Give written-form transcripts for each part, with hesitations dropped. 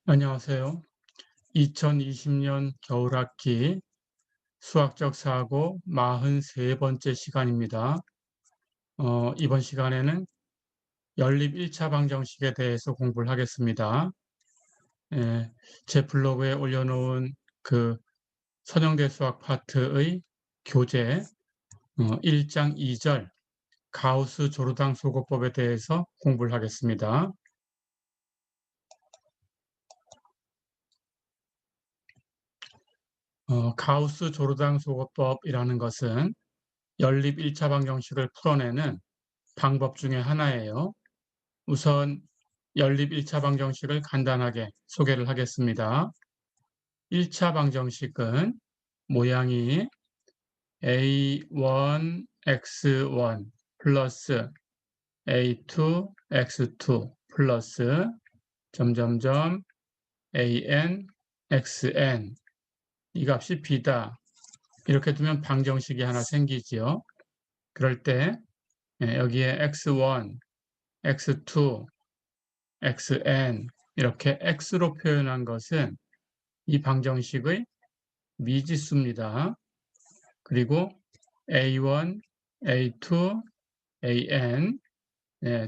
안녕하세요. 2020년 겨울학기 수학적 사고 43번째 시간입니다. 이번 시간에는 연립 1차 방정식에 대해서 공부를 하겠습니다. 예, 제 블로그에 올려놓은 그 선형대 수학 파트의 교재 1장 2절 가우스 조르당 소거법에 대해서 공부를 하겠습니다. 가우스 조르당 소거법이라는 것은 연립 1차 방정식을 풀어내는 방법 중에 하나예요. 우선 연립 1차 방정식을 간단하게 소개를 하겠습니다. 1차 방정식은 모양이 a1x1 플러스 a2x2 플러스 점점점 an xn 이 값이 b다. 이렇게 두면 방정식이 하나 생기지요. 그럴 때 여기에 x1, x2, xn 이렇게 x로 표현한 것은 이 방정식의 미지수입니다. 그리고 a1, a2, an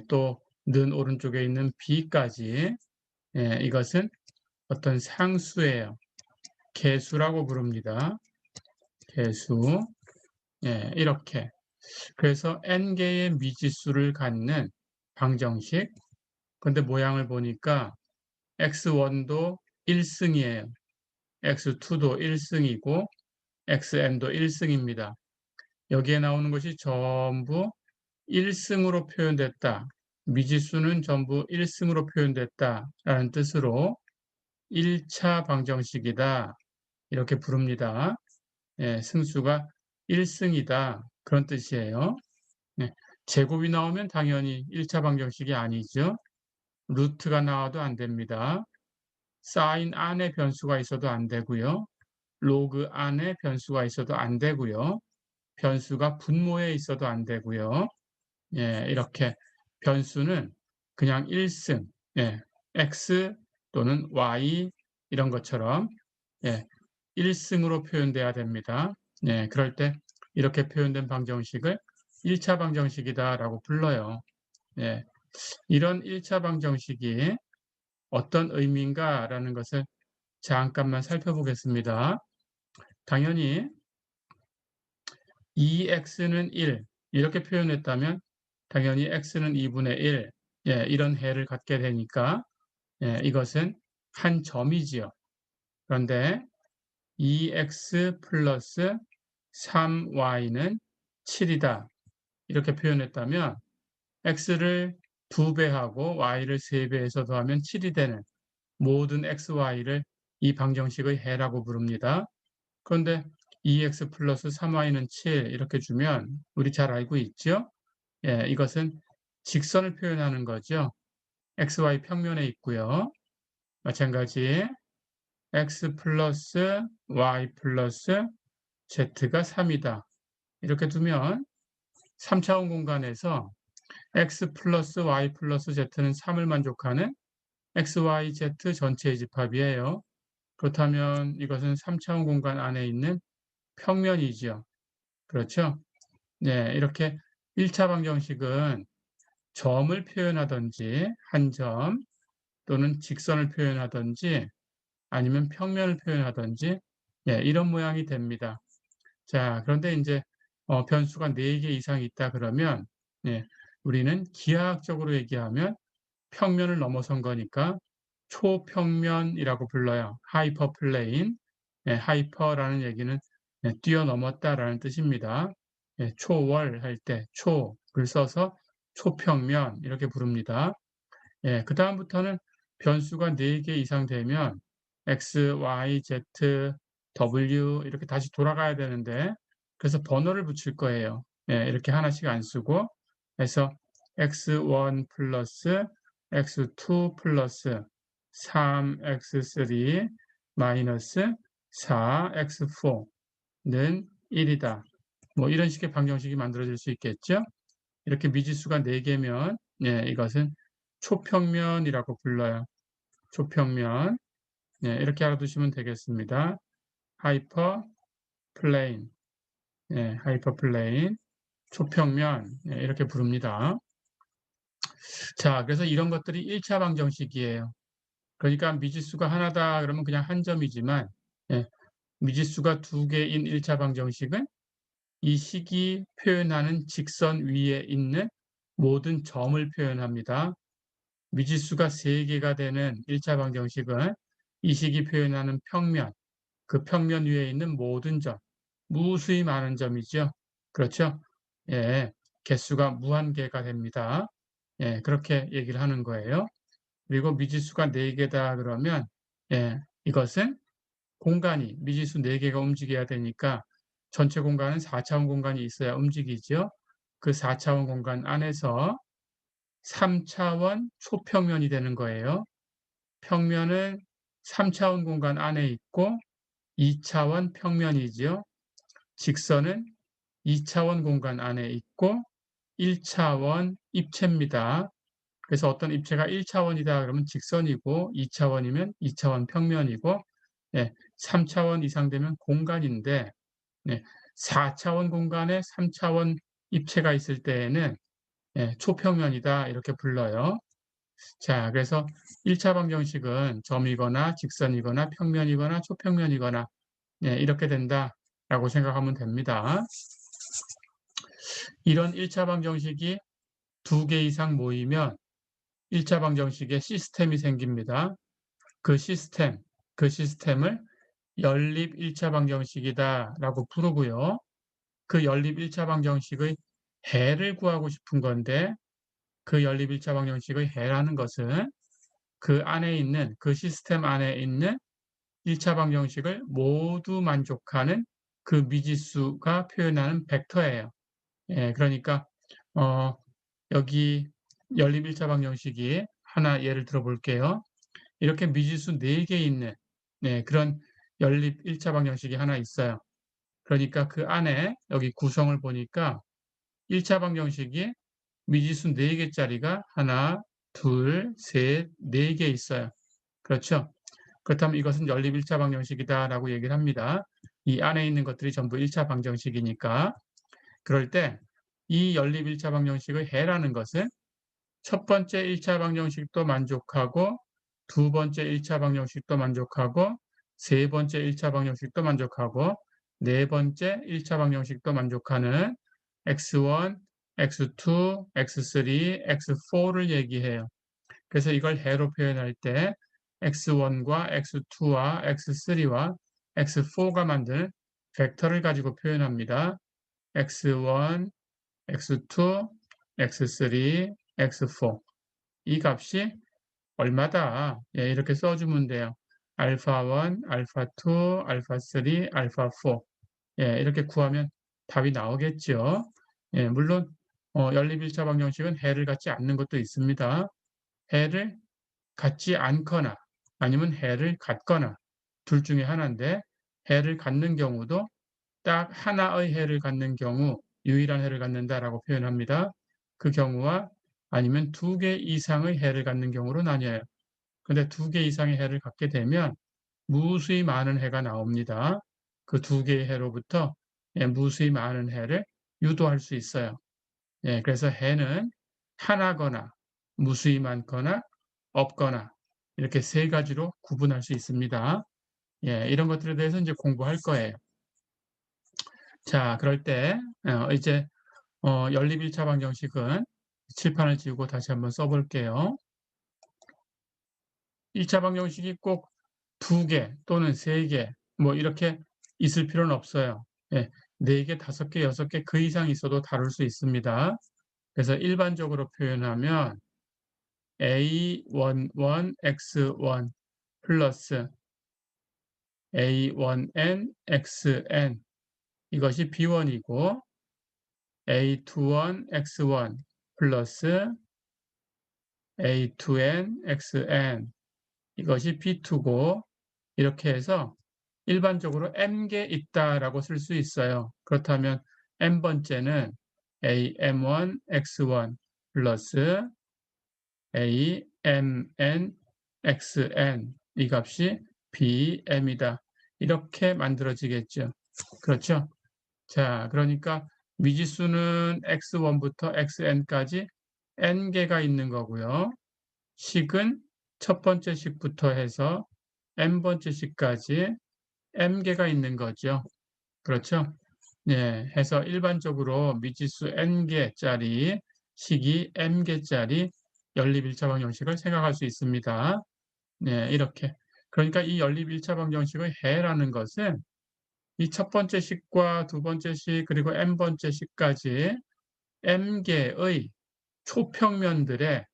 또 는 오른쪽에 있는 b까지 이것은 어떤 상수예요. 개수라고 부릅니다. 개수 이렇게 그래서 n개의 미지수를 갖는 방정식. 그런데 모양을 보니까 x1도 1승이에요. x2도 1승이고 xn도 1승입니다. 여기에 나오는 것이 전부 1승으로 표현됐다. 미지수는 전부 1승으로 표현됐다라는 뜻으로 1차 방정식이다. 이렇게 부릅니다. 승수가 1승이다. 그런 뜻이에요. 제곱이 나오면 당연히 1차 방정식이 아니죠. 루트가 나와도 안 됩니다. 사인 안에 변수가 있어도 안 되고요. 로그 안에 변수가 있어도 안 되고요. 변수가 분모에 있어도 안 되고요. 이렇게 변수는 그냥 1승, x 또는 y 이런 것처럼 1승으로 표현돼야 됩니다. 그럴 때 이렇게 표현된 방정식을 1차 방정식이다라고 불러요. 이런 1차 방정식이 어떤 의미인가라는 것을 잠깐만 살펴보겠습니다. 당연히 2x는 1 이렇게 표현했다면 당연히 x는 2분의 1 이런 해를 갖게 되니까 이것은 한 점이지요. 그런데 2x 플러스 3y는 7이다. 이렇게 표현했다면 x를 2배하고 y를 3배해서 더하면 7이 되는 모든 xy를 이 방정식의 해라고 부릅니다. 그런데 2x 플러스 3y는 7 이렇게 주면 우리 잘 알고 있죠? 이것은 직선을 표현하는 거죠. xy 평면에 있고요. 마찬가지 x 플러스 y 플러스 z가 3이다. 이렇게 두면 3차원 공간에서 x 플러스 y 플러스 z는 3을 만족하는 x, y, z 전체의 집합이에요. 그렇다면 이것은 3차원 공간 안에 있는 평면이죠. 그렇죠? 이렇게 1차 방정식은 점을 표현하든지 한 점 또는 직선을 표현하든지 아니면 평면을 표현하든지 이런 모양이 됩니다. 자, 그런데 이제 변수가 4개 이상 있다 그러면 우리는 기하학적으로 얘기하면 평면을 넘어선 거니까 초평면이라고 불러요. 하이퍼플레인. 하이퍼라는 얘기는 뛰어넘었다라는 뜻입니다. 초월 할 때 초를 써서 초평면 이렇게 부릅니다. 그다음부터는 변수가 4개 이상 되면 x, y, z, w 이렇게 다시 돌아가야 되는데 그래서 번호를 붙일 거예요. 이렇게 하나씩 안 쓰고 그래서 x1 플러스 x2 플러스 3x3 마이너스 4x4는 1이다. 뭐 이런 식의 방정식이 만들어질 수 있겠죠. 이렇게 미지수가 4개면 이것은 초평면이라고 불러요. 조평면. 예, 이렇게 알아두시면 되겠습니다. 하이퍼 플레인, 예, 하이퍼 플레인, 조평면, 예, 이렇게 부릅니다. 자, 그래서 이런 것들이 1차 방정식이에요. 그러니까 미지수가 하나다 그러면 그냥 한 점이지만, 예, 미지수가 두 개인 1차 방정식은 이 식이 표현하는 직선 위에 있는 모든 점을 표현합니다. 미지수가 3개가 되는 1차 방정식은 이 식이 표현하는 평면, 그 평면 위에 있는 모든 점, 무수히 많은 점이죠. 그렇죠? 예, 개수가 무한개가 됩니다. 예, 그렇게 얘기를 하는 거예요. 그리고 미지수가 4개다 그러면 예, 이것은 공간이 미지수 4개가 움직여야 되니까 전체 공간은 4차원 공간이 있어야 움직이죠. 그 4차원 공간 안에서 3차원 초평면이 되는 거예요. 평면은 3차원 공간 안에 있고 2차원 평면이지요. 직선은 2차원 공간 안에 있고 1차원 입체입니다. 그래서 어떤 입체가 1차원이다 그러면 직선이고 2차원이면 2차원 평면이고 예, 3차원 이상 되면 공간인데 예, 4차원 공간에 3차원 입체가 있을 때에는 예, 초평면이다 이렇게 불러요. 자, 그래서 1차 방정식은 점이거나 직선이거나 평면이거나 초평면이거나 예, 이렇게 된다라고 생각하면 됩니다. 이런 1차 방정식이 2개 이상 모이면 1차 방정식에 시스템이 생깁니다. 그 시스템을 연립 1차 방정식이다라고 부르고요. 그 연립 1차 방정식의 해를 구하고 싶은 건데 그 연립 1차 방정식의 해라는 것은 그 안에 있는 그 시스템 안에 있는 1차 방정식을 모두 만족하는 그 미지수가 표현하는 벡터예요. 예, 그러니까 어, 여기 연립 1차 방정식이 하나 예를 들어 볼게요. 이렇게 미지수 4개 있는 네, 그런 연립 1차 방정식이 하나 있어요. 그러니까 그 안에 여기 구성을 보니까 1차 방정식이 미지수 4개짜리가 하나, 둘, 셋, 4개 있어요. 그렇죠? 그렇다면 이것은 연립 1차 방정식이다라고 얘기를 합니다. 이 안에 있는 것들이 전부 1차 방정식이니까. 그럴 때 이 연립 1차 방정식의 해라는 것은 첫 번째 1차 방정식도 만족하고 두 번째 1차 방정식도 만족하고 세 번째 1차 방정식도 만족하고 네 번째 1차 방정식도 만족하는 x1, x2, x3, x4를 얘기해요. 그래서 이걸 해로 표현할 때 x1과 x2와 x3와 x4가 만드는 벡터를 가지고 표현합니다. x1, x2, x3, x4. 이 값이 얼마다? 예, 이렇게 써주면 돼요. 알파1, 알파2, 알파3, 알파4. 예, 이렇게 구하면 답이 나오겠죠. 예, 물론 연립 1차 방정식은 해를 갖지 않는 것도 있습니다. 해를 갖지 않거나 아니면 해를 갖거나 둘 중에 하나인데 해를 갖는 경우도 딱 하나의 해를 갖는 경우 유일한 해를 갖는다라고 표현합니다. 그 경우와 아니면 2개 이상의 해를 갖는 경우로 나뉘어요. 근데 2개 이상의 해를 갖게 되면 무수히 많은 해가 나옵니다. 그 2개의 해로부터 예, 무수히 많은 해를 유도할 수 있어요. 예, 그래서 해는 하나거나 무수히 많거나 없거나 이렇게 세 가지로 구분할 수 있습니다. 예, 이런 것들에 대해서 이제 공부할 거예요. 자, 그럴 때 이제 연립 1차 방정식은 칠판을 지우고 다시 한번 써볼게요. 1차 방정식이 꼭 2개 또는 3개 뭐 이렇게 있을 필요는 없어요. 예, 4개, 5개, 6개 그 이상 있어도 다룰 수 있습니다. 그래서 일반적으로 표현하면 A11X1 플러스 A1N XN 이것이 B1이고 A21X1 플러스 A2N XN 이것이 B2고 이렇게 해서 일반적으로 M개 있다라고 쓸 수 있어요. 그렇다면 M번째는 AM1X1 플러스 AMN xn 이 값이 bm이다. 이렇게 만들어지겠죠. 그렇죠? 자, 그러니까 미지수는 x1부터 xn까지 n개가 있는 거고요. 식은 첫 번째 식부터 해서 n번째 식까지 m개가 있는 거죠. 그렇죠? 예, 해서 일반적으로 미지수 n개짜리 식이 m개짜리 연립 1차 방정식을 생각할 수 있습니다. 네, 이렇게. 그러니까 이 연립 1차 방정식의 해라는 것은 이 첫 번째 식과 두 번째 식 그리고 n번째 식까지 m개의 초평면들의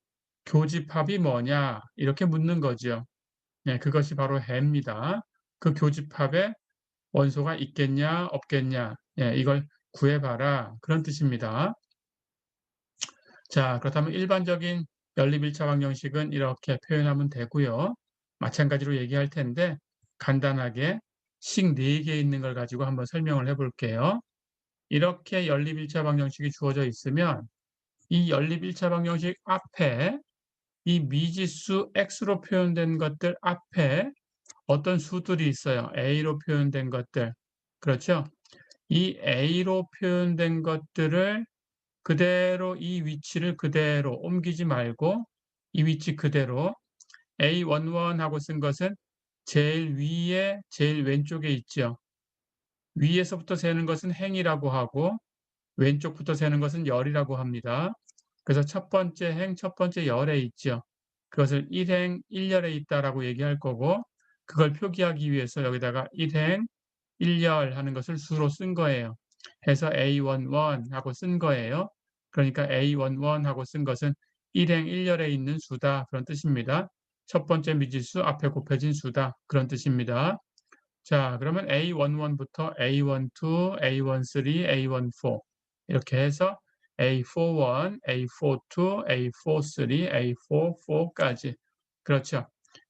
교집합이 뭐냐 이렇게 묻는 거죠. 네, 그것이 바로 해입니다. 그 교집합에 원소가 있겠냐 없겠냐 이걸 구해봐라 그런 뜻입니다. 자, 그렇다면 일반적인 연립 1차 방정식은 이렇게 표현하면 되고요. 마찬가지로 얘기할 텐데 간단하게 식 4개 있는 걸 가지고 한번 설명을 해볼게요. 이렇게 연립 1차 방정식이 주어져 있으면 이 연립 1차 방정식 앞에 이 미지수 x로 표현된 것들 앞에 어떤 수들이 있어요. a로 표현된 것들. 그렇죠? 이 a로 표현된 것들을 그대로 이 위치를 그대로 옮기지 말고 이 위치 그대로 A11하고 쓴 것은 제일 위에 제일 왼쪽에 있죠. 위에서부터 세는 것은 행이라고 하고 왼쪽부터 세는 것은 열이라고 합니다. 그래서 첫 번째 행, 첫 번째 열에 있죠. 그것을 1행 1열에 있다라고 얘기할 거고 그걸 표기하기 위해서 여기다가 1행 1열 하는 것을 수로 쓴 거예요. 해서 A11 하고 쓴 거예요. 그러니까 A11 하고 쓴 것은 1행 1열에 있는 수다 그런 뜻입니다. 첫 번째 미지수 앞에 곱해진 수다 그런 뜻입니다. 자, 그러면 A11부터 A12, A13, A14 이렇게 해서 A41, A42, A43, A44까지 그렇죠.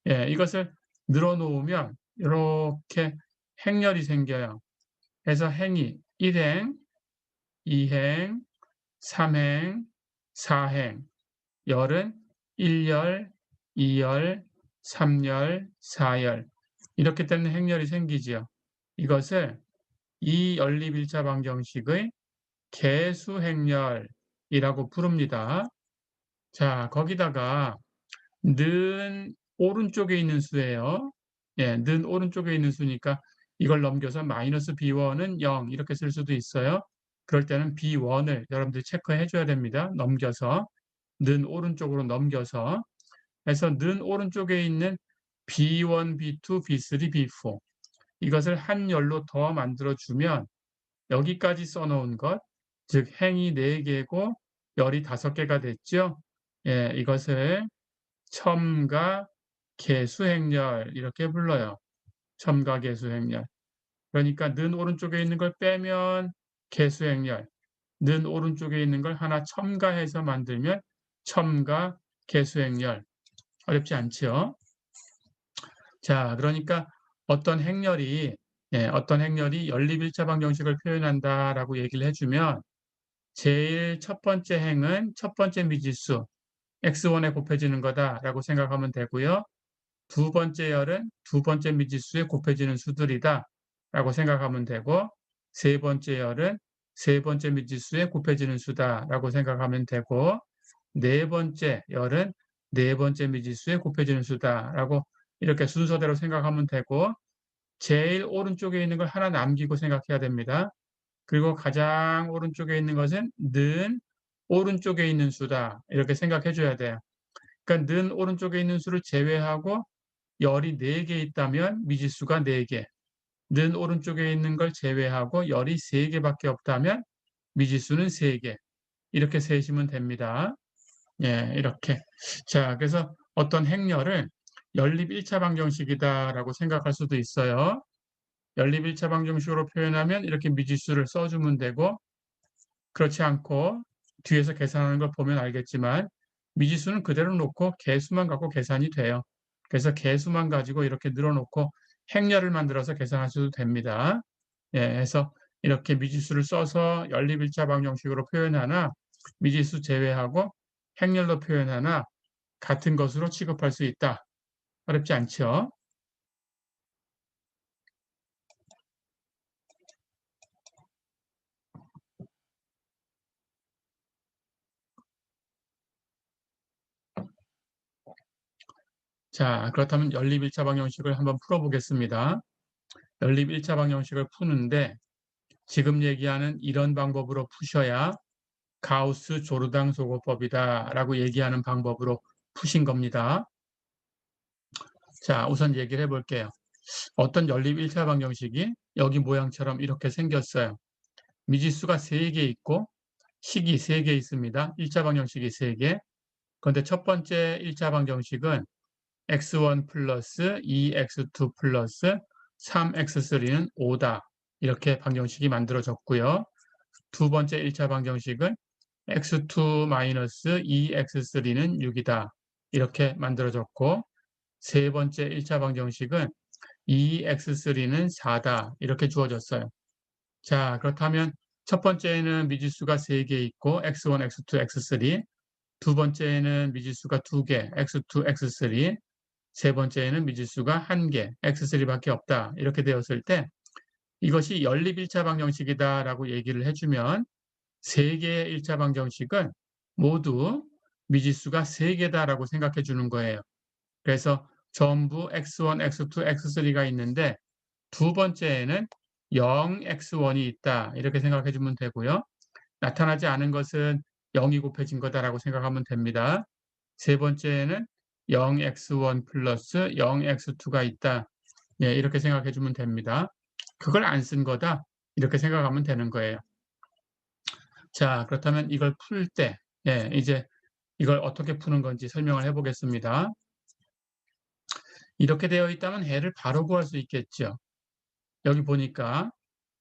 예, 이것을 늘어놓으면 이렇게 행렬이 생겨요. 그래서 행이 1행, 2행, 3행, 4행, 열은 1열, 2열, 3열, 4열 이렇게 되는 행렬이 생기지요. 이것을 이 연립 1차 방정식의 개수행렬이라고 부릅니다. 자, 거기다가 는 오른쪽에 있는 수예요. 예, 는 오른쪽에 있는 수니까 이걸 넘겨서 마이너스 b1은 0 이렇게 쓸 수도 있어요. 그럴 때는 b1을 여러분들이 체크해 줘야 됩니다. 넘겨서 는 오른쪽으로 넘겨서 해서 는 오른쪽에 있는 b1, b2, b3, b4 이것을 한 열로 더 만들어주면 여기까지 써놓은 것, 즉 행이 4개고 열이 5개가 됐죠. 예, 이것을 첨가 개수행렬 이렇게 불러요. 첨가 개수행렬. 그러니까 는 오른쪽에 있는 걸 빼면 개수행렬, 는 오른쪽에 있는 걸 하나 첨가해서 만들면 첨가 개수행렬. 어렵지 않죠? 자, 그러니까 어떤 행렬이 어떤 행렬이 연립 1차 방정식을 표현한다라고 얘기를 해주면 제일 첫 번째 행은 첫 번째 미지수 x1에 곱해지는 거다라고 생각하면 되고요. 두 번째 열은 두 번째 미지수에 곱해지는 수들이다 라고 생각하면 되고 세 번째 열은 세 번째 미지수에 곱해지는 수다라고 생각하면 되고 네 번째 열은 네 번째 미지수에 곱해지는 수다라고 이렇게 순서대로 생각하면 되고 제일 오른쪽에 있는 걸 하나 남기고 생각해야 됩니다. 그리고 가장 오른쪽에 있는 것은 는 오른쪽에 있는 수다 이렇게 생각해 줘야 돼요. 그러니까 는 오른쪽에 있는 수를 제외하고 열이 4개 있다면 미지수가 4개, 는 오른쪽에 있는 걸 제외하고 열이 3개밖에 없다면 미지수는 3개. 이렇게 세시면 됩니다. 예, 이렇게. 자, 그래서 어떤 행렬을 연립 1차 방정식이다라고 생각할 수도 있어요. 연립 1차 방정식으로 표현하면 이렇게 미지수를 써주면 되고 그렇지 않고 뒤에서 계산하는 걸 보면 알겠지만 미지수는 그대로 놓고 개수만 갖고 계산이 돼요. 그래서 개수만 가지고 이렇게 늘어놓고 행렬을 만들어서 계산하셔도 됩니다. 예, 해서 이렇게 미지수를 써서 연립 1차 방정식으로 표현하나 미지수 제외하고 행렬로 표현하나 같은 것으로 취급할 수 있다. 어렵지 않죠? 자, 그렇다면 연립 1차 방정식을 한번 풀어보겠습니다. 연립 1차 방정식을 푸는데 지금 얘기하는 이런 방법으로 푸셔야 가우스 조르당 소거법이다라고 얘기하는 방법으로 푸신 겁니다. 자, 우선 얘기를 해볼게요. 어떤 연립 1차 방정식이 여기 모양처럼 이렇게 생겼어요. 미지수가 3개 있고 식이 3개 있습니다. 1차 방정식이 3개. 그런데 첫 번째 1차 방정식은 x1 플러스 2x2 플러스 3x3는 5다. 이렇게 방정식이 만들어졌고요. 두 번째 1차 방정식은 x2 마이너스 2x3는 6이다. 이렇게 만들어졌고 세 번째 1차 방정식은 2x3는 4다. 이렇게 주어졌어요. 자, 그렇다면 첫 번째에는 미지수가 3개 있고 x1, x2, x3. 두 번째에는 미지수가 2개, x2, x3. 세 번째에는 미지수가 1개, x3밖에 없다. 이렇게 되었을 때 이것이 연립 1차 방정식이다라고 얘기를 해주면 세 개의 1차 방정식은 모두 미지수가 3개다라고 생각해 주는 거예요. 그래서 전부 x1, x2, x3가 있는데 두 번째에는 0x1이 있다. 이렇게 생각해 주면 되고요. 나타나지 않은 것은 0이 곱해진 거다라고 생각하면 됩니다. 세 번째에는 0x1 플러스 0x2가 있다. 예, 이렇게 생각해 주면 됩니다. 그걸 안 쓴 거다. 이렇게 생각하면 되는 거예요. 자, 그렇다면 이걸 풀 때, 예, 이제 이걸 어떻게 푸는 건지 설명을 해 보겠습니다. 이렇게 되어 있다면 해를 바로 구할 수 있겠죠. 여기 보니까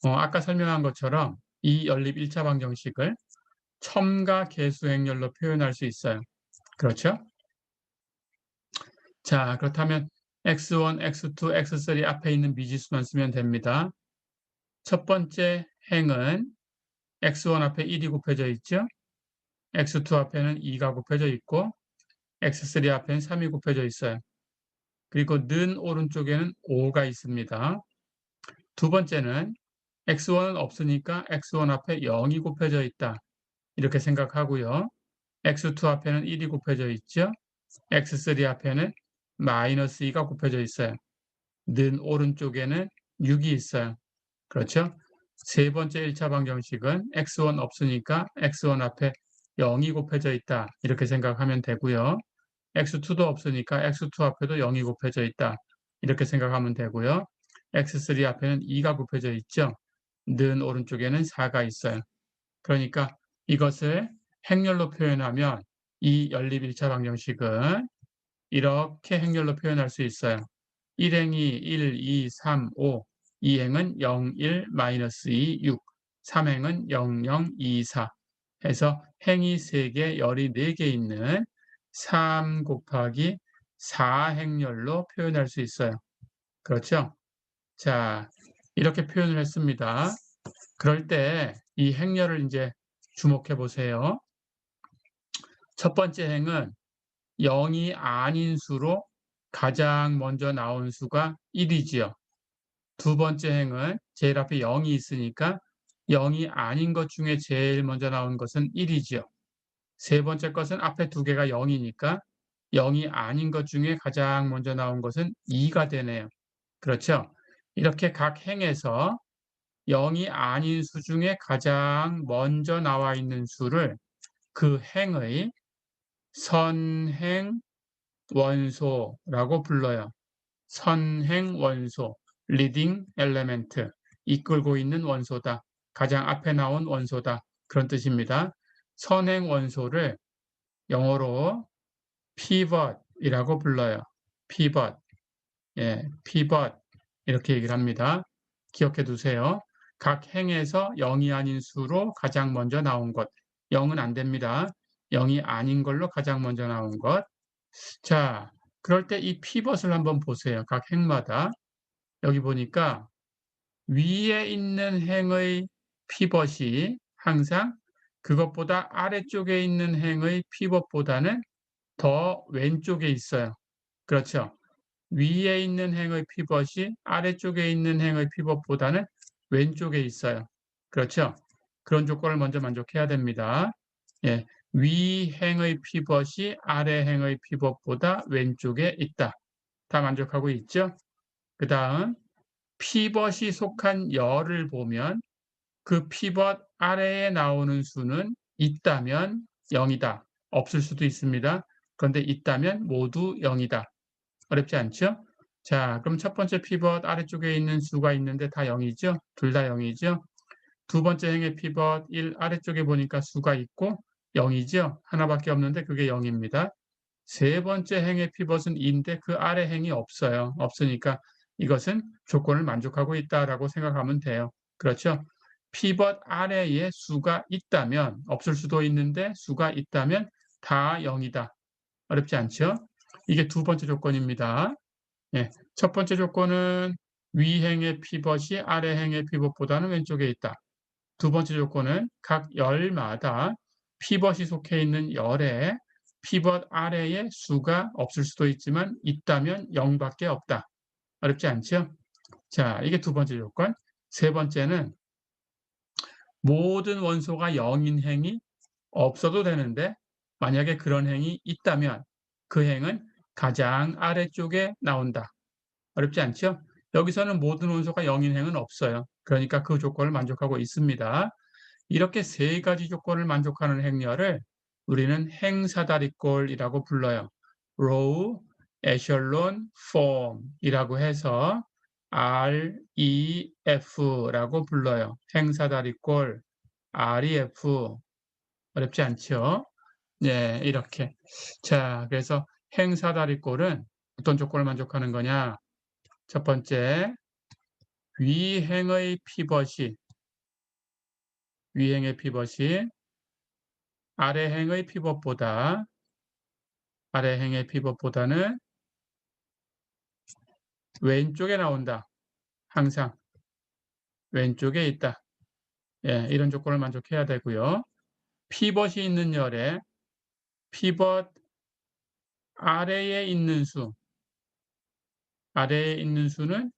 아까 설명한 것처럼 이 연립 1차 방정식을 첨가 계수 행렬로 표현할 수 있어요. 그렇죠? 자, 그렇다면 x1, x2, x3 앞에 있는 미지수만 쓰면 됩니다. 첫 번째 행은 x1 앞에 1이 곱해져 있죠. x2 앞에는 2가 곱해져 있고 x3 앞에는 3이 곱해져 있어요. 그리고 는 오른쪽에는 5가 있습니다. 두 번째는 x1은 없으니까 x1 앞에 0이 곱해져 있다. 이렇게 생각하고요. x2 앞에는 1이 곱해져 있죠. x3 앞에는 마이너스 2가 곱해져 있어요. 는 오른쪽에는 6이 있어요. 그렇죠? 세 번째 1차 방정식은 x1 없으니까 x1 앞에 0이 곱해져 있다. 이렇게 생각하면 되고요. x2도 없으니까 x2 앞에도 0이 곱해져 있다. 이렇게 생각하면 되고요. x3 앞에는 2가 곱해져 있죠. 는 오른쪽에는 4가 있어요. 그러니까 이것을 행렬로 표현하면 이 연립 1차 방정식은 이렇게 행렬로 표현할 수 있어요. 1행이 1, 2, 3, 5, 2행은 0, 1, 마이너스 2, 6, 3행은 0, 0, 2, 4 해서 행이 3개, 열이 4개 있는 3 곱하기 4행렬로 표현할 수 있어요. 그렇죠? 자, 이렇게 표현을 했습니다. 그럴 때 이 행렬을 이제 주목해 보세요. 첫 번째 행은 0이 아닌 수로 가장 먼저 나온 수가 1이지요. 두 번째 행은 제일 앞에 0이 있으니까 0이 아닌 것 중에 제일 먼저 나온 것은 1이지요. 세 번째 것은 앞에 두 개가 0이니까 0이 아닌 것 중에 가장 먼저 나온 것은 2가 되네요. 그렇죠? 이렇게 각 행에서 0이 아닌 수 중에 가장 먼저 나와 있는 수를 그 행의 선행 원소라고 불러요. 선행 원소, leading element, 이끌고 있는 원소다. 가장 앞에 나온 원소다. 그런 뜻입니다. 선행 원소를 영어로 pivot이라고 불러요. pivot, 예, pivot 이렇게 얘기를 합니다. 기억해 두세요. 각 행에서 0이 아닌 수로 가장 먼저 나온 것. 0은 안 됩니다. 0이 아닌 걸로 가장 먼저 나온 것. 자, 그럴 때 이 피벗을 한번 보세요. 각 행마다. 여기 보니까 위에 있는 행의 피벗이 항상 그것보다 아래쪽에 있는 행의 피벗보다는 더 왼쪽에 있어요. 그렇죠? 위에 있는 행의 피벗이 아래쪽에 있는 행의 피벗보다는 왼쪽에 있어요. 그렇죠? 그런 조건을 먼저 만족해야 됩니다. 예, 위 행의 피벗이 아래 행의 피벗보다 왼쪽에 있다. 다 만족하고 있죠? 그 다음 피벗이 속한 열을 보면 그 피벗 아래에 나오는 수는 있다면 0이다. 없을 수도 있습니다. 그런데 있다면 모두 0이다. 어렵지 않죠? 자, 그럼 첫 번째 피벗 아래쪽에 있는 수가 있는데 다 0이죠? 둘 다 0이죠? 두 번째 행의 피벗 1 아래쪽에 보니까 수가 있고 0이죠? 하나밖에 없는데 그게 0입니다. 세 번째 행의 피벗은 2인데 그 아래 행이 없어요. 없으니까 이것은 조건을 만족하고 있다라고 생각하면 돼요. 그렇죠? 피벗 아래에 수가 있다면 없을 수도 있는데 수가 있다면 다 0이다. 어렵지 않죠? 이게 두 번째 조건입니다. 예, 첫 번째 조건은 위행의 피벗이 아래행의 피벗보다는 왼쪽에 있다. 두 번째 조건은 각 열마다 피벗이 속해 있는 열에 피벗 아래에 수가 없을 수도 있지만 있다면 0밖에 없다. 어렵지 않죠? 자, 이게 두 번째 조건. 세 번째는 모든 원소가 0인 행이 없어도 되는데 만약에 그런 행이 있다면 그 행은 가장 아래쪽에 나온다. 어렵지 않죠? 여기서는 모든 원소가 0인 행은 없어요. 그러니까 그 조건을 만족하고 있습니다. 이렇게 세 가지 조건을 만족하는 행렬을 우리는 행사다리꼴이라고 불러요. row, echelon, form이라고 해서 REF라고 불러요. 행사다리꼴, REF. 어렵지 않죠? 네, 이렇게. 자, 그래서 행사다리꼴은 어떤 조건을 만족하는 거냐? 첫 번째, 위행의 피벗이 아래행의 피벗보다는 왼쪽에 나온다. 항상 왼쪽에 있다. 예, 이런 조건을 만족해야 되고요. 피벗이 있는 열에 피벗 아래에 있는 수는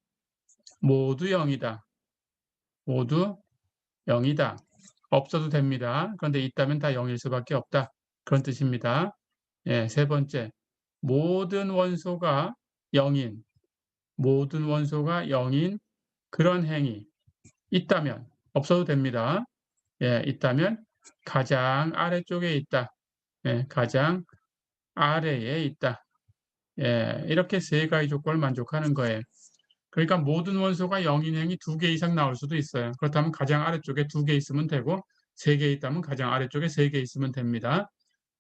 모두 0이다. 모두 0이다. 없어도 됩니다. 그런데 있다면 다 0일 수밖에 없다. 그런 뜻입니다. 예, 세 번째, 모든 원소가 0인 그런 행이 있다면 없어도 됩니다. 예, 있다면 가장 아래쪽에 있다. 예, 가장 아래에 있다. 예, 이렇게 세 가지 조건을 만족하는 거예요. 그러니까 모든 원소가 0인 행이 2개 이상 나올 수도 있어요. 그렇다면 가장 아래쪽에 2개 있으면 되고 3개 있다면 가장 아래쪽에 3개 있으면 됩니다.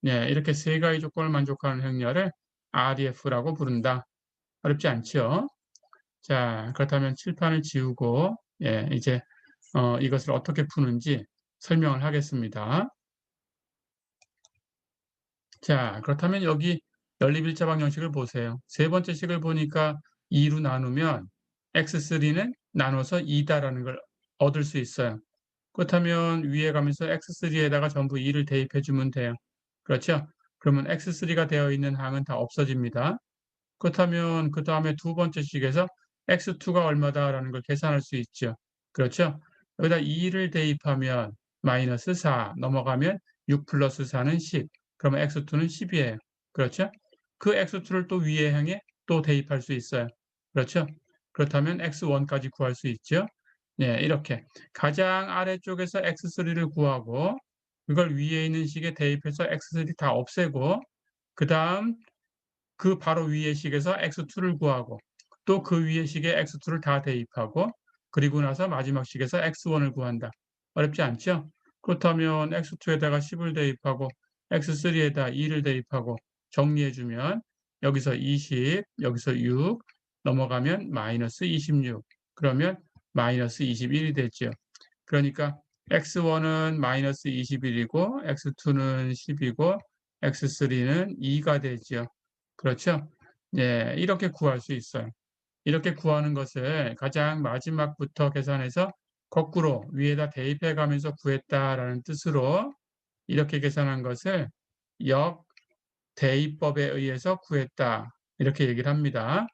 예, 이렇게 세 가지 조건을 만족하는 행렬을 REF라고 부른다. 어렵지 않죠? 자, 그렇다면 칠판을 지우고 이제 이것을 어떻게 푸는지 설명을 하겠습니다. 자, 그렇다면 여기 연립일자방 형식을 보세요. 세 번째 식을 보니까 2로 나누면 x3는 나눠서 2다라는 걸 얻을 수 있어요. 그렇다면 위에 가면서 x3에다가 전부 2를 대입해 주면 돼요. 그렇죠? 그러면 x3가 되어 있는 항은 다 없어집니다. 그렇다면 그 다음에 두 번째 식에서 x2가 얼마다라는 걸 계산할 수 있죠. 그렇죠? 여기다 2를 대입하면 마이너스 4 넘어가면 6 플러스 4는 10. 그러면 x2는 10이에요. 그렇죠? 그 x2를 또 위에 향해 또 대입할 수 있어요. 그렇죠? 그렇다면 x1까지 구할 수 있죠. 네, 이렇게 가장 아래쪽에서 x3를 구하고 그걸 위에 있는 식에 대입해서 x3 다 없애고 그 다음 그 바로 위의 식에서 x2를 구하고 또 그 위의 식에 x2를 다 대입하고 그리고 나서 마지막 식에서 x1을 구한다. 어렵지 않죠? 그렇다면 x2에다가 10을 대입하고 x3에다 2를 대입하고 정리해주면 여기서 20, 여기서 6 넘어가면 마이너스 26 그러면 마이너스 21이 되죠. 그러니까 x1은 마이너스 21이고 x2는 10이고 x3는 2가 되죠. 그렇죠? 예, 이렇게 구할 수 있어요. 이렇게 구하는 것을 가장 마지막부터 계산해서 거꾸로 위에다 대입해 가면서 구했다라는 뜻으로 이렇게 계산한 것을 역대입법에 의해서 구했다. 이렇게 얘기를 합니다.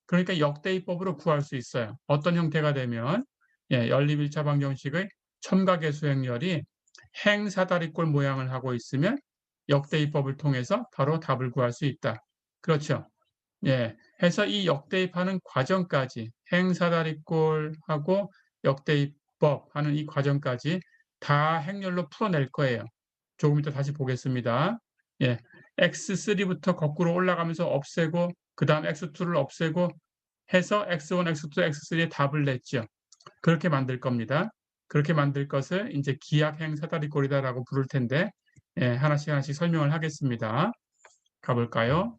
그러니까 역대입법으로 구할 수 있어요. 어떤 형태가 되면 연립 1차 방정식의 첨가계 수행렬이 행사다리꼴 모양을 하고 있으면 역대입법을 통해서 바로 답을 구할 수 있다. 그렇죠. 해서 이 역대입하는 과정까지 행사다리꼴하고 역대입법 하는 이 과정까지 다 행렬로 풀어낼 거예요. 조금 이따 다시 보겠습니다. x3부터 거꾸로 올라가면서 없애고 그다음 x2를 없애고 해서 x1, x2, x3의 답을 냈죠. 그렇게 만들 겁니다. 그렇게 만들 것을 이제 기하행 사다리꼴이다라고 부를 텐데 하나씩 하나씩 설명을 하겠습니다. 가볼까요?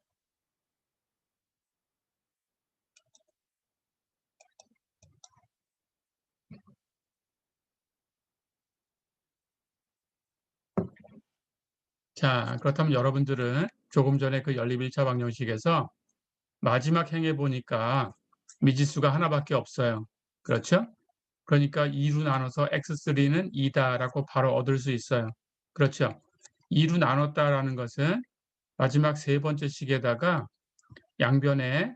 자, 그렇다면 여러분들은 조금 전에 그 연립 1차 방정식에서 마지막 행에 보니까 미지수가 하나밖에 없어요. 그렇죠? 그러니까 2로 나눠서 x3는 2다라고 바로 얻을 수 있어요. 그렇죠? 2로 나눴다라는 것은 마지막 세 번째 식에다가 양변에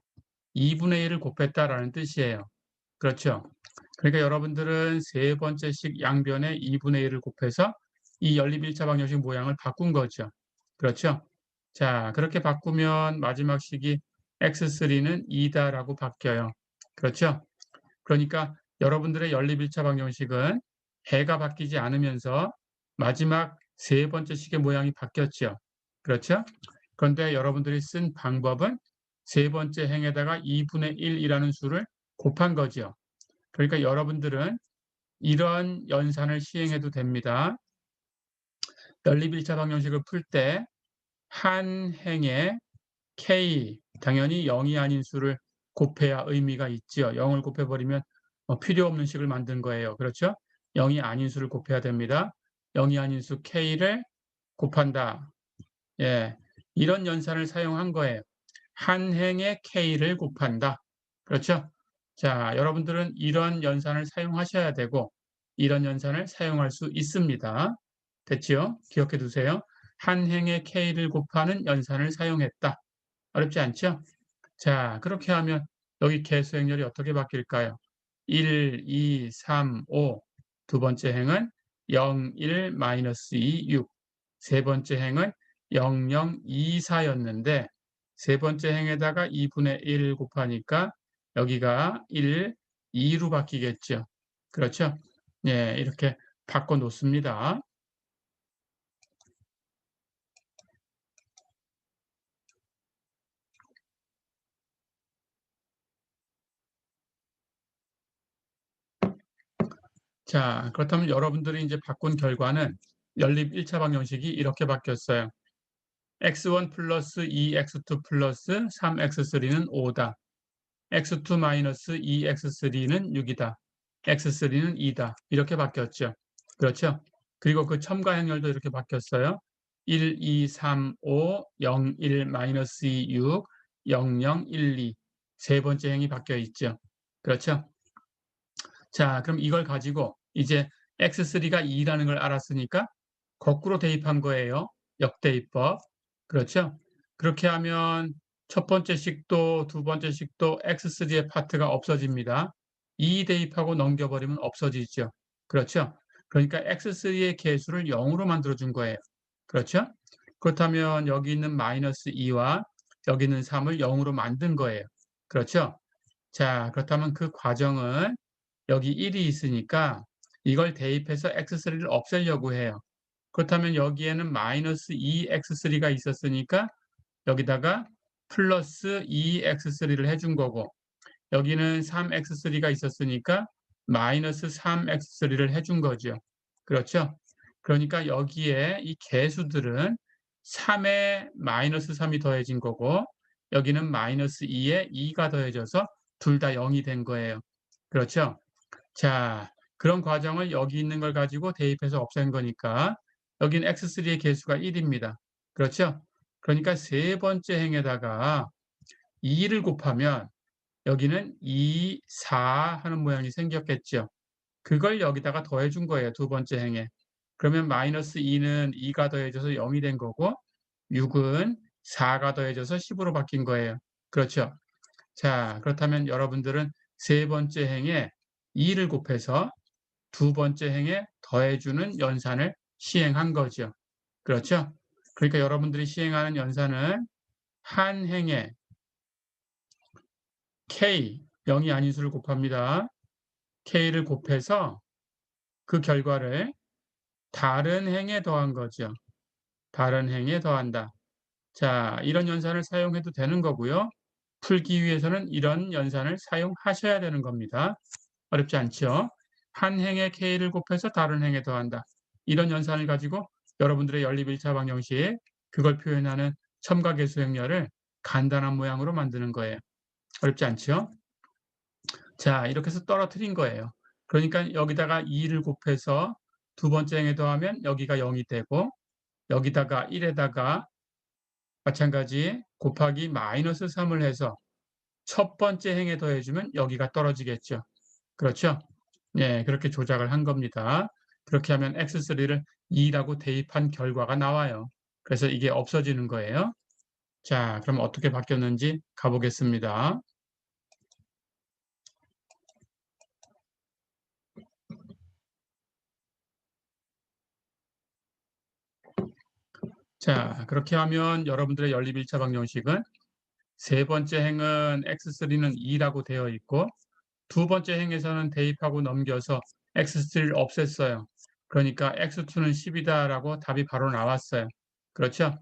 2분의 1을 곱했다라는 뜻이에요. 그렇죠? 그러니까 여러분들은 세 번째 식 양변에 2분의 1을 곱해서 이 연립 1차 방정식 모양을 바꾼 거죠. 그렇죠? 자, 그렇게 바꾸면 마지막 식이 x3는 2다라고 바뀌어요. 그렇죠? 그러니까 여러분들의 연립 1차 방정식은 해가 바뀌지 않으면서 마지막 세 번째 식의 모양이 바뀌었죠. 그렇죠? 그런데 여러분들이 쓴 방법은 세 번째 행에다가 2분의 1이라는 수를 곱한 거죠. 그러니까 여러분들은 이런 연산을 시행해도 됩니다. 연립 1차 방정식을 풀 때 한 행에 k, 당연히 0이 아닌 수를 곱해야 의미가 있지요. 0을 곱해버리면 필요 없는 식을 만든 거예요. 그렇죠? 0이 아닌 수를 곱해야 됩니다. 0이 아닌 수 k를 곱한다. 이런 연산을 사용한 거예요. 한 행에 k를 곱한다. 그렇죠? 자, 여러분들은 이런 연산을 사용하셔야 되고 이런 연산을 사용할 수 있습니다. 됐지요? 기억해 두세요. 한 행에 k를 곱하는 연산을 사용했다. 어렵지 않죠? 자, 그렇게 하면 여기 개수행렬이 어떻게 바뀔까요? 1, 2, 3, 5. 두 번째 행은 0, 1, 마이너스 2, 6. 세 번째 행은 0, 0, 2, 4였는데 세 번째 행에다가 2분의 1 곱하니까 여기가 1, 2로 바뀌겠죠. 그렇죠? 이렇게 바꿔 놓습니다. 자, 그렇다면 여러분들이 이제 바꾼 결과는 연립 1차 방정식이 이렇게 바뀌었어요. x1 플러스 2x2 플러스 3x3는 5다. x2 마이너스 2x3는 6이다. x3는 2다. 이렇게 바뀌었죠. 그렇죠? 그리고 그 첨가 행렬도 이렇게 바뀌었어요. 1, 2, 3, 5, 0, 1, 마이너스 2, 6, 0, 0, 1, 2. 세 번째 행이 바뀌어 있죠. 그렇죠? 자, 그럼 이걸 가지고 이제 x3가 2라는 걸 알았으니까 거꾸로 대입한 거예요. 역대입법. 그렇죠? 그렇게 하면 첫 번째 식도 두 번째 식도 x3의 파트가 없어집니다. 2 대입하고 넘겨버리면 없어지죠. 그렇죠? 그러니까 x3의 개수를 0으로 만들어준 거예요. 그렇죠? 그렇다면 여기 있는 마이너스 2와 여기 있는 3을 0으로 만든 거예요. 그렇죠? 자, 그렇다면 그 과정은 여기 1이 있으니까 이걸 대입해서 x3를 없애려고 해요. 그렇다면 여기에는 마이너스 2x3가 있었으니까 여기다가 플러스 2x3를 해준 거고 여기는 3x3가 있었으니까 마이너스 3x3를 해준 거죠. 그렇죠? 그러니까 여기에 이 개수들은 3에 마이너스 3이 더해진 거고 여기는 마이너스 2에 2가 더해져서 둘 다 0이 된 거예요. 그렇죠? 자, 그런 과정을 여기 있는 걸 가지고 대입해서 없앤 거니까 여기는 x3의 개수가 1입니다. 그렇죠? 그러니까 세 번째 행에다가 2를 곱하면 여기는 2, 4 하는 모양이 생겼겠죠. 그걸 여기다가 더해 준 거예요. 두 번째 행에. 그러면 마이너스 2는 2가 더해져서 0이 된 거고 6은 4가 더해져서 10으로 바뀐 거예요. 그렇죠? 자, 그렇다면 여러분들은 세 번째 행에 2를 곱해서 두 번째 행에 더해주는 연산을 시행한 거죠. 그렇죠? 그러니까 여러분들이 시행하는 연산은 한 행에 k, 0이 아닌 수를 곱합니다. k를 곱해서 그 결과를 다른 행에 더한 거죠. 다른 행에 더한다. 자, 이런 연산을 사용해도 되는 거고요. 풀기 위해서는 이런 연산을 사용하셔야 되는 겁니다. 어렵지 않죠? 한 행에 k를 곱해서 다른 행에 더한다. 이런 연산을 가지고 여러분들의 연립 1차 방정식, 그걸 표현하는 첨가계수행렬을 간단한 모양으로 만드는 거예요. 어렵지 않죠? 자, 이렇게 해서 떨어뜨린 거예요. 그러니까 여기다가 2를 곱해서 두 번째 행에 더하면 여기가 0이 되고, 여기다가 1에다가 마찬가지 곱하기 마이너스 3을 해서 첫 번째 행에 더해주면 여기가 떨어지겠죠. 그렇죠? 예, 그렇게 조작을 한 겁니다. 그렇게 하면 x3를 2라고 대입한 결과가 나와요. 그래서 이게 없어지는 거예요. 자, 그럼 어떻게 바뀌었는지 가보겠습니다. 자, 그렇게 하면 여러분들의 연립 1차 방정식은 세 번째 행은 x3는 2라고 되어 있고, 두 번째 행에서는 대입하고 넘겨서 x3를 없앴어요. 그러니까 x2는 10이다라고 답이 바로 나왔어요. 그렇죠?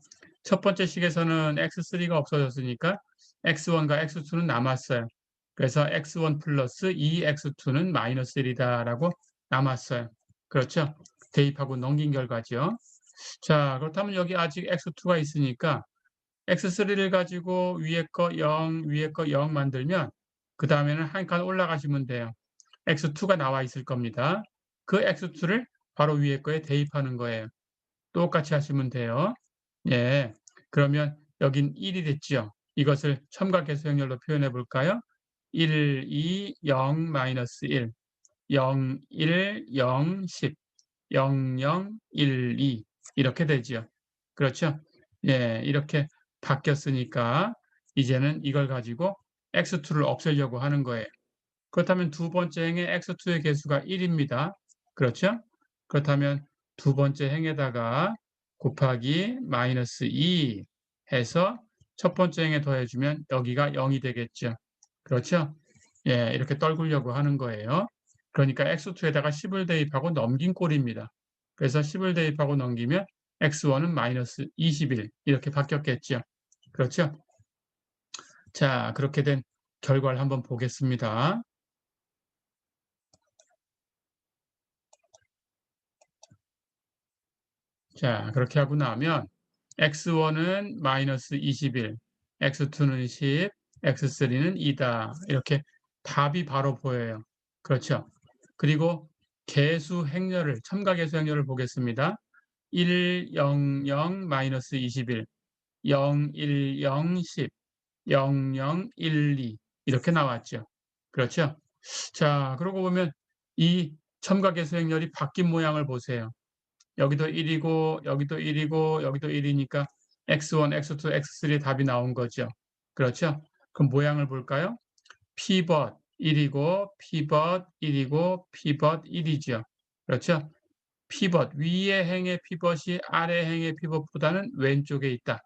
첫 번째 식에서는 x3가 없어졌으니까 x1과 x2는 남았어요. 그래서 x1 플러스 2x2는 마이너스 1이다라고 남았어요. 그렇죠? 대입하고 넘긴 결과죠. 자, 그렇다면 여기 아직 x2가 있으니까 x3를 가지고 위에 거 0, 위에 거 0 만들면 그 다음에는 한 칸 올라가시면 돼요. x2가 나와 있을 겁니다. 그 x2를 바로 위에 거에 대입하는 거예요. 똑같이 하시면 돼요. 예. 그러면 여긴 1이 됐죠. 이것을 첨가계수행렬로 표현해 볼까요? 1, 2, 0, 마이너스 1, 0, 1, 0, 10, 0, 0, 1, 2 이렇게 되죠. 그렇죠? 예, 이렇게 바뀌었으니까 이제는 이걸 가지고 x2를 없애려고 하는 거예요. 그렇다면 두 번째 행의 x2의 개수가 1입니다. 그렇죠? 그렇다면 두 번째 행에다가 곱하기 마이너스 2 해서 첫 번째 행에 더해주면 여기가 0이 되겠죠. 그렇죠? 예, 이렇게 떨구려고 하는 거예요. 그러니까 x2에다가 10을 대입하고 넘긴 꼴입니다. 그래서 10을 대입하고 넘기면 x1은 마이너스 21 이렇게 바뀌었겠죠. 그렇죠? 자, 그렇게 된 결과를 한번 보겠습니다. 자, 그렇게 하고 나면 x1은 마이너스 21, x2는 10, x3는 2다. 이렇게 답이 바로 보여요. 그렇죠? 그리고 계수 행렬을, 첨가계수 행렬을 보겠습니다. 1, 0, 0, 마이너스 21, 0, 1, 0, 10, 0, 0, 1, 2 이렇게 나왔죠. 그렇죠? 자, 그러고 보면 이 첨가계수 행렬이 바뀐 모양을 보세요. 여기도 1이고 여기도 1이고 여기도 1이니까 x1, x2, x3의 답이 나온 거죠. 그렇죠? 그럼 모양을 볼까요? 피벗 1이고 피벗 1이고 피벗 1이죠. 그렇죠? 피벗 위의 행의 피벗이 아래 행의 피벗보다는 왼쪽에 있다.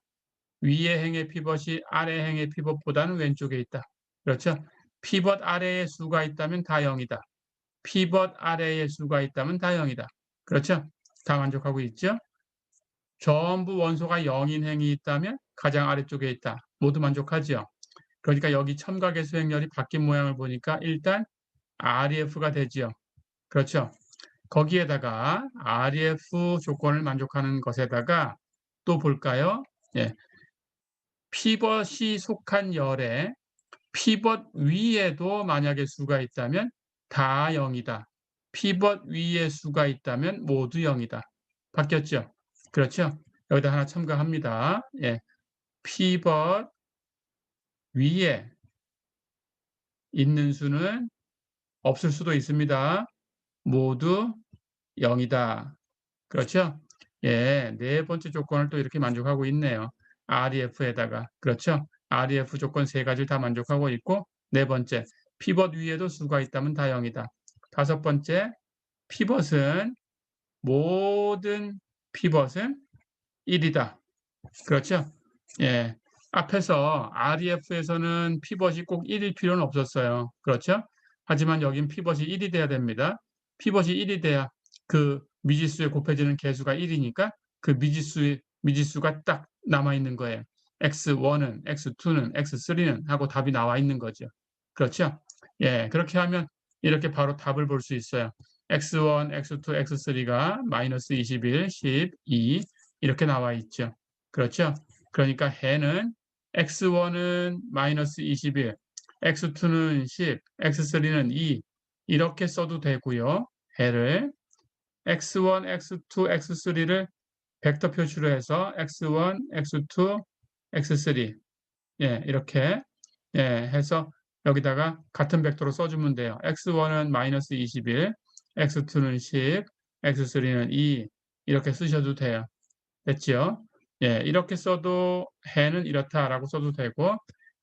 위의 행의 피벗이 아래 행의 피벗보다는 왼쪽에 있다. 그렇죠? 피벗 아래에 수가 있다면 다 0이다. 피벗 아래에 수가 있다면 다 0이다. 그렇죠? 다 만족하고 있죠? 전부 원소가 0인 행이 있다면 가장 아래쪽에 있다. 모두 만족하죠? 그러니까 여기 첨가계 수행렬이 바뀐 모양을 보니까 일단 REF가 되죠. 그렇죠? 거기에다가 REF 조건을 만족하는 것에다가 또 볼까요? 예. 피벗이 속한 열에 피벗 위에도 만약에 수가 있다면 다 0이다. 피벗 위에 수가 있다면 모두 0이다. 바뀌었죠? 그렇죠? 여기다 하나 첨가합니다. 예. 피벗 위에 있는 수는 없을 수도 있습니다. 모두 0이다. 그렇죠? 예, 네 번째 조건을 또 이렇게 만족하고 있네요. REF에다가. 그렇죠? REF 조건 세 가지를 다 만족하고 있고, 네 번째, 피벗 위에도 수가 있다면 다 0이다. 다섯 번째, 피벗은 모든 피벗은 1이다. 그렇죠? 예. 앞에서 REF에서는 피벗이 꼭 1일 필요는 없었어요. 그렇죠? 하지만 여긴 피벗이 1이 돼야 됩니다. 피벗이 1이 돼야 그 미지수에 곱해지는 개수가 1이니까 그 미지수가 딱 남아 있는 거예요. X1은, X2는, X3는 하고 답이 나와 있는 거죠. 그렇죠? 예. 그렇게 하면 이렇게 바로 답을 볼 수 있어요. X1, X2, X3가 마이너스 21, 12 이렇게 나와 있죠. 그렇죠? 그러니까 해는 x1은 마이너스 21, x2는 10, x3는 2 이렇게 써도 되고요. 해를 x1, x2, x3를 벡터 표시로 해서 x1, x2, x3 예, 이렇게 예, 해서 여기다가 같은 벡터로 써주면 돼요. x1은 마이너스 21, x2는 10, x3는 2 이렇게 쓰셔도 돼요. 됐지요? 예, 이렇게 써도 해는 이렇다라고 써도 되고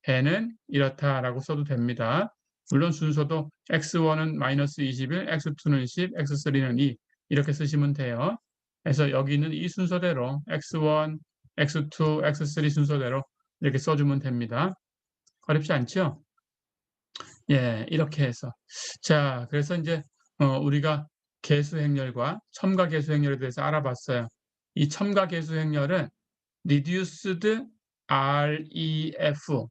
해는 이렇다라고 써도 됩니다. 물론 순서도 x1은 마이너스 21, x2는 10, x3는 2 이렇게 쓰시면 돼요. 그래서 여기 있는 이 순서대로 x1, x2, x3 순서대로 이렇게 써주면 됩니다. 어렵지 않죠? 예, 이렇게 해서. 자, 그래서 이제 우리가 계수행렬과 첨가계수행렬에 대해서 알아봤어요. 이 첨가계수행렬은 reduced REF라는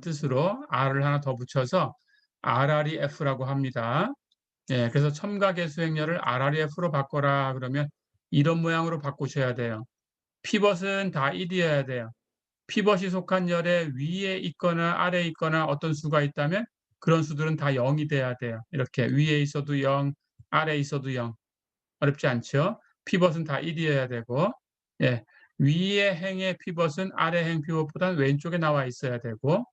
뜻으로 R을 하나 더 붙여서 RREF라고 합니다. 예, 그래서 첨가계수행렬을 RREF로 바꿔라 그러면 이런 모양으로 바꾸셔야 돼요. 피벗은 다 1이어야 돼요. 피벗이 속한 열에 위에 있거나 아래에 있거나 어떤 수가 있다면 그런 수들은 다 0이 돼야 돼요. 이렇게 위에 있어도 0, 아래에 있어도 0. 어렵지 않죠? 피벗은 다 1이어야 되고 예, 위의 행의 피벗은 아래 행 피벗보다 왼쪽에 나와 있어야 되고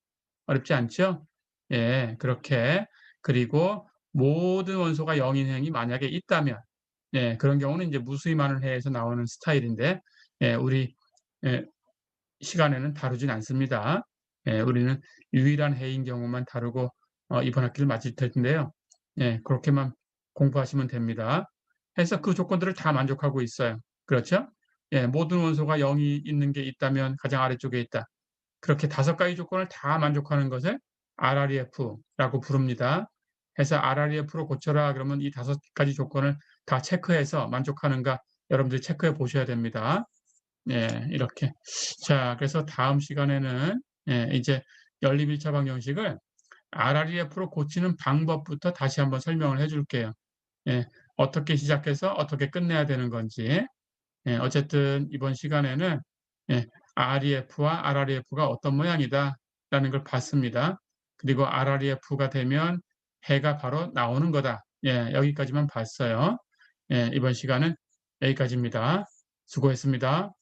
어렵지 않죠? 예, 그렇게 그리고 모든 원소가 0인 행이 만약에 있다면 예, 그런 경우는 이제 무수히많은 해에서 나오는 스타일인데 예, 우리 예, 시간에는 다루진 않습니다. 예, 우리는 유일한 해인 경우만 다루고 이번 학기를 마칠 텐데요. 예, 그렇게만 공부하시면 됩니다. 해서 그 조건들을 다 만족하고 있어요. 그렇죠? 예, 모든 원소가 0이 있는 게 있다면 가장 아래쪽에 있다. 그렇게 다섯 가지 조건을 다 만족하는 것을 RREF라고 부릅니다. 해서 RREF로 고쳐라 그러면 이 다섯 가지 조건을 다 체크해서 만족하는가 여러분들이 체크해 보셔야 됩니다. 예, 이렇게. 자, 그래서 다음 시간에는 예, 이제 연립 1차 방정식을 RREF로 고치는 방법부터 다시 한번 설명을 해줄게요. 예, 어떻게 시작해서 어떻게 끝내야 되는 건지. 예, 어쨌든 이번 시간에는 예, REF와 RREF가 어떤 모양이다라는 걸 봤습니다. 그리고 RREF가 되면 해가 바로 나오는 거다. 예, 여기까지만 봤어요. 예, 이번 시간은 여기까지입니다. 수고했습니다.